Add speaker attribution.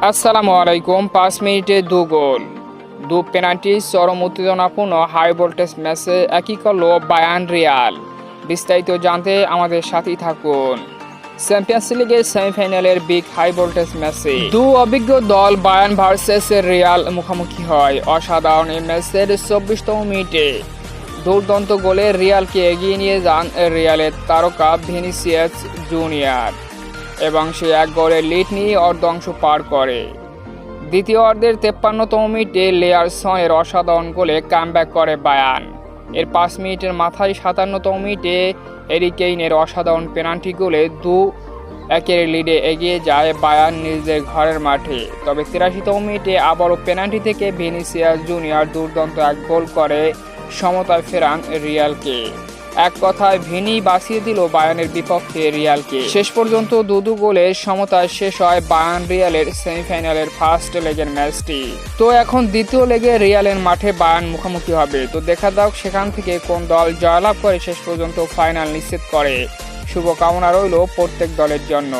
Speaker 1: আসসালামু আলাইকুম। 5 মিনিটে 2 গোল, 2 পেনাল্টি, চরম উত্তেজনাপূর্ণ হাই ভোল্টেজ ম্যাচে একই করলো বায়ার্ন রিয়াল। বিস্তারিত জানতে আমাদের সাথেই থাকুন। চ্যাম্পিয়ন্স লিগের সেমিফাইনালের বিগ হাই ভোল্টেজ ম্যাচে অভিজ্ঞ দল বায়ার্ন ভার্সেস রিয়াল মুখোমুখি হয়। অসাধারণ এই ম্যাচের 24তম মিনিটে দুর্দান্ত গোলে রিয়ালকে এগিয়ে নিয়ে যান রিয়ালের তারকা ভিনিসিয়াস জুনিয়র এবং সে এক গোলের লিড নিয়ে অর্ধাংশ পার করে। দ্বিতীয় অর্ধের 53তম মিনিটে লেয়ারসনের অসাধারণ গোলে কামব্যাক করে বায়ার্ন। এর 5 মিনিটের মাথায় 57তম মিনিটে হ্যারি কেইনের অসাধারণ পেনাল্টি গোলে 2-1 লিডে এগিয়ে যায় বায়ার্ন নিজেদের ঘরের মাঠে। তবে 83তম মিনিটে আবারও পেনাল্টি থেকে ভিনিসিয়াস জুনিয়র দুর্দান্ত এক গোল করে সমতায় ফেরান রিয়ালকে। এক কথায় ভিনি বাঁচিয়ে দিল বায়ার্নের বিপক্ষে রিয়ালকে। শেষ পর্যন্ত 2-2 গোলের সমতায় শেষ হয় বায়ার্ন রিয়ালের সেমিফাইনালের ফার্স্ট লেগের ম্যাচটি। তো এখন দ্বিতীয় লেগে রিয়ালের মাঠে বায়ার্ন মুখোমুখি হবে। তো দেখা যাক সেখান থেকে কোন দল জয়লাভ করে শেষ পর্যন্ত ফাইনাল নিশ্চিত করে। শুভকামনা রইল প্রত্যেক দলের জন্য।